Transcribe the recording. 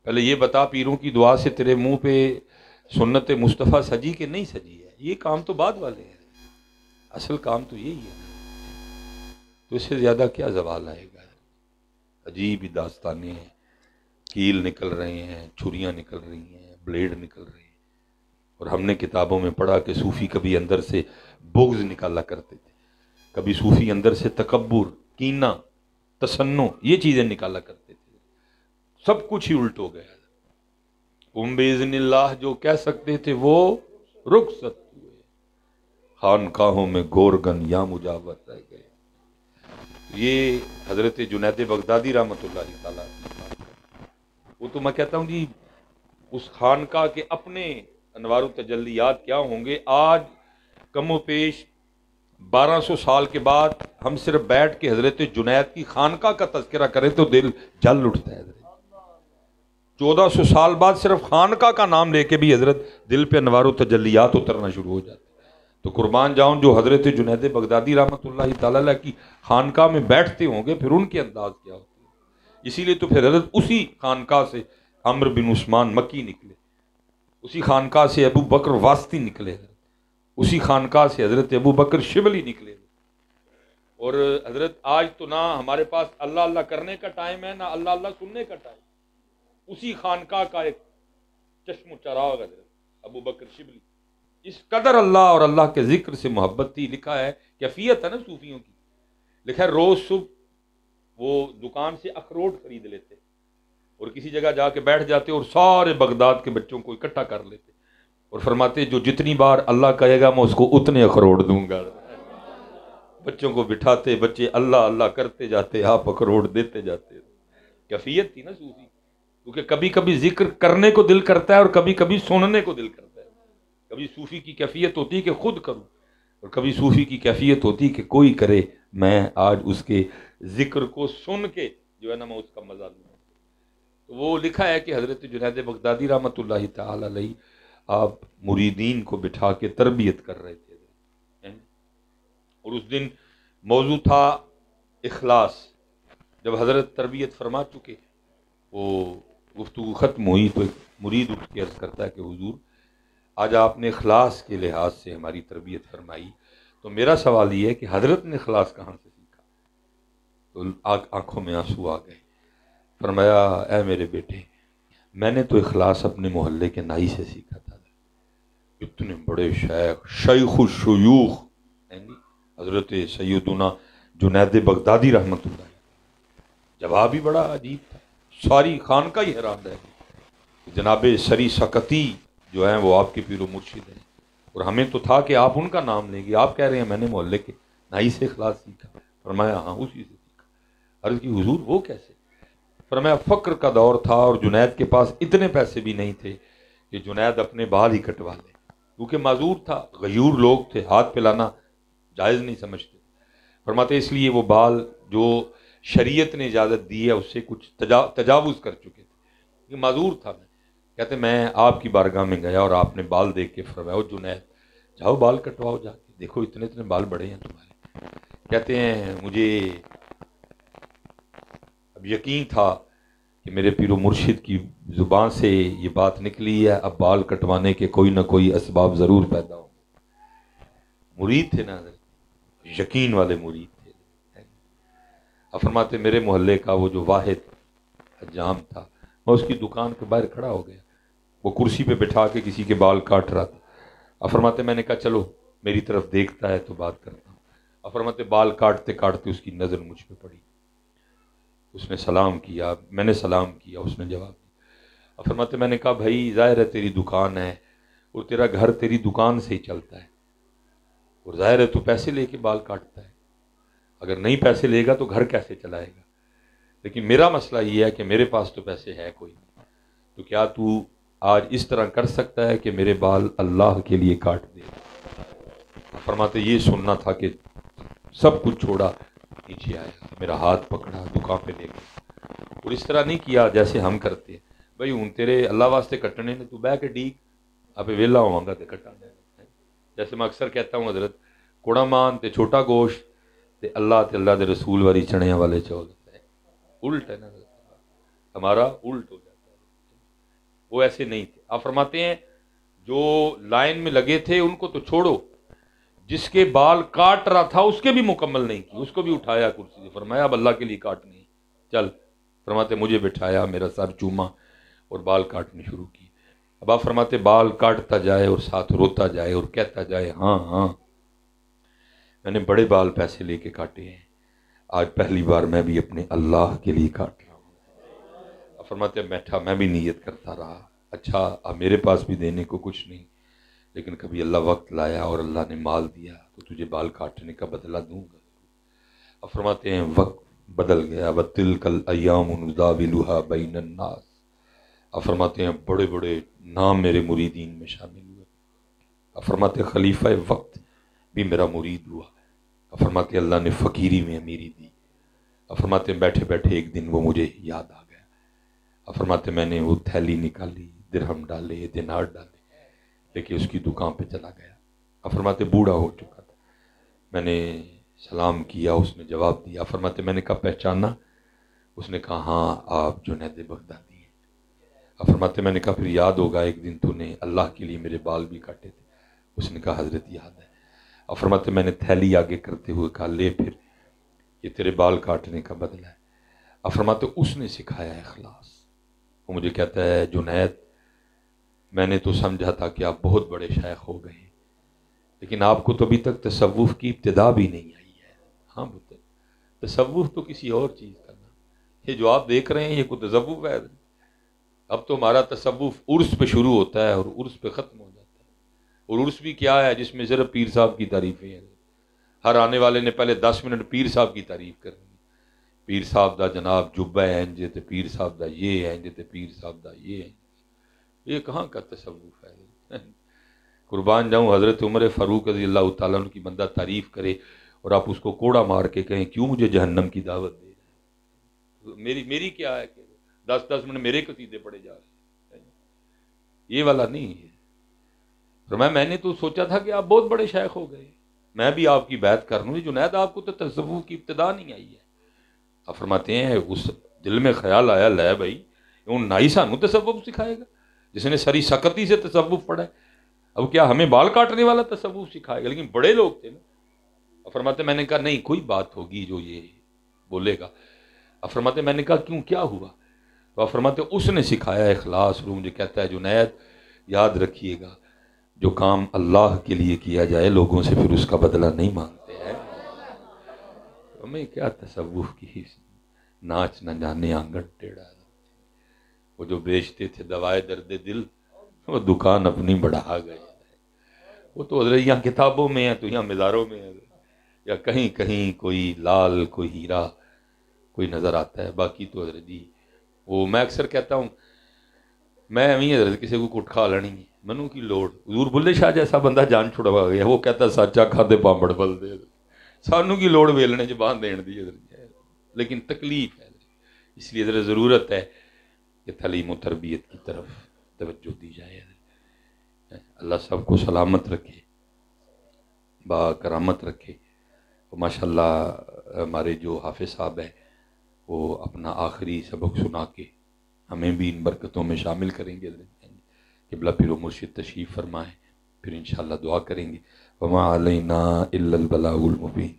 پہلے یہ بتا پیروں کی دعا سے تیرے منہ پہ سنت مصطفیٰ سجی کہ نہیں سجی ہے؟ یہ کام تو بعد والے ہیں، اصل کام تو یہی ہے۔ تو اس سے زیادہ کیا زوال آئے گا؟ عجیب ہی داستانیں ہیں، کیل نکل رہے ہیں، چھریاں نکل رہی ہیں، بلیڈ نکل رہے ہیں، اور ہم نے کتابوں میں پڑھا کہ صوفی کبھی اندر سے بغض نکالا کرتے تھے، کبھی صوفی اندر سے تکبر، کینہ، تسنع، یہ چیزیں نکالا کرتے تھے۔ سب کچھ ہی الٹ ہو گیا۔ قم باذن اللہ جو کہہ سکتے تھے وہ رخصت ہوئے، خانقاہوں میں گورگن یا مجاور رہ گئے۔ یہ حضرت جنید بغدادی رحمۃ اللہ تعالیٰ، وہ تو میں کہتا ہوں جی اس خانقاہ کے اپنے انوار و تجلیات کیا ہوں گے۔ آج کم و بیش 1200 سال کے بعد ہم صرف بیٹھ کے حضرت جنید کی خانقاہ کا تذکرہ کریں تو دل جل اٹھتا ہے۔ حضرت 1400 سال بعد صرف خانقاہ کا نام لے کے بھی حضرت دل پہ انوار و تجلیات اترنا شروع ہو جاتے۔ تو قربان جاؤں جو حضرت جنید بغدادی رحمۃ اللہ تعالیٰ علیہ کی خانقاہ میں بیٹھتے ہوں گے، پھر ان کے انداز کیا ہوتے ہیں۔ اسی لیے تو پھر حضرت اسی خانقاہ سے عمرو بن عثمان مکی نکلے، اسی خانقاہ سے ابو بکر واسطی نکلے، اسی خانقاہ سے حضرت ابو بکر شبلی نکلے۔ اور حضرت آج تو نہ ہمارے پاس اللہ اللہ کرنے کا ٹائم ہے، نہ اللہ اللہ سننے کا ٹائم۔ اسی خانقاہ کا ایک چشم و چراغ حضرت ابو بکر شبلی، اس قدر اللہ اور اللہ کے ذکر سے محبت تھی۔ لکھا ہے کیفیت ہے نا صوفیوں کی، لکھا ہے روز صبح وہ دکان سے اخروٹ خرید لیتے اور کسی جگہ جا کے بیٹھ جاتے اور سارے بغداد کے بچوں کو اکٹھا کر لیتے اور فرماتے جو جتنی بار اللہ کہے گا میں اس کو اتنے اخروٹ دوں گا۔ بچوں کو بٹھاتے، بچے اللہ اللہ کرتے جاتے، آپ اخروٹ دیتے جاتے۔ کیفیت تھی نا صوفی، کیونکہ کبھی کبھی ذکر کرنے کو دل کرتا ہے اور کبھی کبھی سننے کو دل کرتا ہے۔ کبھی صوفی کی کیفیت ہوتی ہے کہ خود کروں، اور کبھی صوفی کی کیفیت ہوتی ہے کہ کوئی کرے، میں آج اس کے ذکر کو سن کے جو ہے نا میں اس کا مزہ لوں۔ تو وہ لکھا ہے کہ حضرت جنید بغدادی رحمۃ اللہ تعالی علیہ آپ مریدین کو بٹھا کے تربیت کر رہے تھے، اور اس دن موضوع تھا اخلاص۔ جب حضرت تربیت فرما چکے، وہ گفتگو ختم ہوئی تو ایک مرید اٹھ کے عرض کرتا ہے کہ حضور آج آپ نے اخلاص کے لحاظ سے ہماری تربیت فرمائی، تو میرا سوال یہ ہے کہ حضرت نے اخلاص کہاں سے سیکھا؟ تو آنکھوں میں آنسو آ گئے۔ فرمایا اے میرے بیٹے، میں نے تو اخلاص اپنے محلے کے نائی سے سیکھا تھا۔ اتنے بڑے شیخ الشیوخ حضرت سیدنا جنید بغدادی رحمۃ اللہ، جواب ہی بڑا عجیب تھا، ساری خانقاہ ہی حیران رہ گئی۔ جناب سری سکتی جو ہیں وہ آپ کے پیر و مرشد ہیں، اور ہمیں تو تھا کہ آپ ان کا نام لیں گے، آپ کہہ رہے ہیں میں نے محلے کے نائی سے اخلاص سیکھا۔ فرمایا ہاں اسی سے سیکھا۔ عرض کی حضور وہ کیسے؟ فرمایا فقر کا دور تھا اور جنید کے پاس اتنے پیسے بھی نہیں تھے کہ جنید اپنے بال ہی کٹوا لے، کیونکہ معذور تھا، غیور لوگ تھے، ہاتھ پلانا جائز نہیں سمجھتے۔ فرماتے اس لیے وہ بال جو شریعت نے اجازت دی ہے اس سے کچھ تجاوز کر چکے تھے، یہ معذور تھا۔ میں کہتے میں آپ کی بارگاہ میں گیا اور آپ نے بال دیکھ کے فرمایا جنید جاؤ بال کٹواؤ جا کے، دیکھو اتنے اتنے بال بڑے ہیں تمہارے۔ کہتے ہیں مجھے اب یقین تھا کہ میرے پیر و مرشد کی زبان سے یہ بات نکلی ہے، اب بال کٹوانے کے کوئی نہ کوئی اسباب ضرور پیدا ہوں۔ مرید تھے نا، یقین والے مرید تھے۔ اب فرماتے میرے محلے کا وہ جو واحد حجام تھا، میں اس کی دکان کے باہر کھڑا ہو گیا، وہ کرسی پہ بٹھا کے کسی کے بال کاٹ رہا تھا۔ اب فرماتے میں نے کہا چلو میری طرف دیکھتا ہے تو بات کرتا ہوں۔ اب فرماتے بال کاٹتے کاٹتے اس کی نظر مجھ پہ پڑی، اس نے سلام کیا، میں نے سلام کیا، اس نے جواب دیا۔ اب فرماتے میں نے کہا بھائی ظاہر ہے تیری دکان ہے اور تیرا گھر تیری دکان سے ہی چلتا ہے، اور ظاہر ہے تو پیسے لے کے بال کاٹتا ہے، اگر نہیں پیسے لے گا تو گھر کیسے چلائے گا؟ لیکن میرا مسئلہ یہ ہے کہ میرے پاس تو پیسے ہے کوئی نہیں، تو کیا تو آج اس طرح کر سکتا ہے کہ میرے بال اللہ کے لیے کاٹ دے؟ فرماتے یہ سننا تھا کہ سب کچھ چھوڑا، نیچے آیا، میرا ہاتھ پکڑا، دکان پہ لے گیا، اور اس طرح نہیں کیا جیسے ہم کرتے ہیں، بھائی ہوں تیرے اللہ واسطے کٹنے نے تو بہ کے ڈیک آپ ویلا ہوا گا تے کٹا دے۔ جیسے میں اکثر کہتا ہوں حضرت کوڑا مان تے چھوٹا گوشت تے اللہ دے رسول والی چڑیاں والے چول، الٹ ہے نا، ہمارا الٹ ہو جاتا ہے۔ وہ ایسے نہیں تھے. آپ فرماتے ہیں جو لائن میں لگے تھے ان کو تو چھوڑو، جس کے بال کاٹ رہا تھا اس کے بھی مکمل نہیں کی، اس کو بھی اٹھایا کرسی سے، فرمایا اب اللہ کے لیے کاٹنے ہیں، چل. فرماتے مجھے بٹھایا، میرا سر چوما اور بال کاٹنے شروع کیے. اب آپ فرماتے بال کاٹتا جائے اور ساتھ روتا جائے اور کہتا جائے ہاں ہاں میں نے بڑے بال پیسے لے کے کاٹے ہیں، آج پہلی بار میں بھی اپنے اللہ کے لیے کاٹ رہا ہوں. اب فرماتے بیٹھا، میں بھی نیت کرتا رہا، اچھا اب میرے پاس بھی دینے کو کچھ نہیں، لیکن کبھی اللہ وقت لایا اور اللہ نے مال دیا تو تجھے بال کاٹنے کا بدلہ دوں گا. اب فرماتے ہیں وقت بدل گیا، وَتِلْكَ الْأَيَّامُ نُدَاوِلُهَا بَيْنَ النَّاسِ. اب فرماتے ہیں بڑے بڑے نام میرے مریدین میں شامل ہوئے. اب فرماتے خلیفہ وقت بھی میرا مرید ہوا. اب فرماتے اللہ نے فقیری میں امیری دی. اب فرماتے بیٹھے بیٹھے ایک دن وہ مجھے یاد آ گیا. اب فرماتے میں نے وہ تھیلی نکالی، درہم ڈالے، دینار ڈالے، لے کے اس کی دکان پہ چلا گیا. اب فرماتے بوڑھا ہو چکا تھا. میں نے سلام کیا، اس نے جواب دیا. فرماتے میں نے کہا پہچانا؟ اس نے کہا ہاں آپ جنید بغدادی ہیں. اب فرماتے میں نے کہا پھر یاد ہوگا ایک دن تو نے اللہ کے لیے میرے بال بھی کاٹے تھے. اس نے کہا حضرت یاد ہے. اب فرماتے میں نے تھیلی آگے کرتے ہوئے کہا لے پھر، یہ تیرے بال کاٹنے کا بدلہ ہے. اب فرماتے اس نے سکھایا اخلاص. وہ مجھے کہتا ہے جنید میں نے تو سمجھا تھا کہ آپ بہت بڑے شیخ ہو گئے، لیکن آپ کو تو ابھی تک تصوف کی ابتدا بھی نہیں آئی ہے. ہاں بت تصوف تو کسی اور چیز کا نام، یہ جو آپ دیکھ رہے ہیں یہ کوئی تصوف ہے؟ اب تو ہمارا تصوف عرس پہ شروع ہوتا ہے اور عرس پہ ختم ہو جاتا ہے. اور عرس بھی کیا ہے جس میں صرف پیر صاحب کی تعریفیں ہیں. ہر آنے والے نے پہلے 10 منٹ پیر صاحب کی تعریف کرنی. پیر صاحب دا جناب جبہ ہے انجے تے پیر صاحب دا یہ ہے انجے تے پیر صاحب دا یہ ہے. یہ کہاں کا تصوف ہے؟ قربان جاؤں حضرت عمر فاروق رضی اللہ تعالیٰ عنہ کی بندہ تعریف کرے اور آپ اس کو کوڑا مار کے کہیں کیوں مجھے جہنم کی دعوت دے رہے ہیں؟ میری کیا ہے کہ 10 منٹ میرے قصیدے پڑے جا رہے ہیں. یہ والا نہیں ہے. فرمایا میں نے تو سوچا تھا کہ آپ بہت بڑے شیخ ہو گئے، میں بھی آپ کی بیعت کر لوں. جنید آپ کو تو تصوف کی ابتدا نہیں آئی ہے. آپ فرماتے ہیں اس دل میں خیال آیا لے بھائی اون نائی سانو تصوف سکھائے گا جس نے سری سکتی سے تصوف پڑھا ہے، اب کیا ہمیں بال کاٹنے والا تصوف سکھائے گا؟ لیکن بڑے لوگ تھے نا. اب فرماتے میں نے کہا نہیں کوئی بات ہوگی جو یہ بولے گا. اب فرماتے میں نے کہا کیوں کیا ہوا؟ تو اب فرماتے اس نے سکھایا اخلاص. وہ مجھے کہتا ہے جنید یاد رکھیے گا جو کام اللہ کے لیے کیا جائے لوگوں سے پھر اس کا بدلہ نہیں مانگتے ہیں. ہمیں کیا تصوف کی ناچ نہ جانے آنگن ٹیڑھا. وہ جو بیچتے تھے دوائے درد دل وہ دکان اپنی بڑھا گئے. وہ تو حضرت یہاں کتابوں میں ہے تو یہاں مزاروں میں ہے، یا کہیں کہیں کوئی لال کوئی ہیرا کوئی نظر آتا ہے. باقی تو حضرت جی وہ میں اکثر کہتا ہوں میں ہی حضرت کسی کو کٹ کھا لینی ہے منو کی لوڑ. حضور بلے شاہ جیسا بندہ جان چھڑوا گیا، وہ کہتا سچا کھادے پامبڑ بل دے، سانو کی لوڑ ویلنے زبان دین دی حضرت. لیکن تکلیف ہے، اس لیے حضرت ضرورت ہے کہ تعلیم و تربیت کی طرف توجہ دی جائے. اللہ سب کو سلامت رکھے، با کرامت رکھے. ماشاءاللہ ہمارے جو حافظ صاحب ہیں وہ اپنا آخری سبق سنا کے ہمیں بھی ان برکتوں میں شامل کریں گے. قبلہ پیر و مرشد تشریف فرمائیں، پھر انشاءاللہ دعا کریں گے. وما علینا الا البلاغ المبین.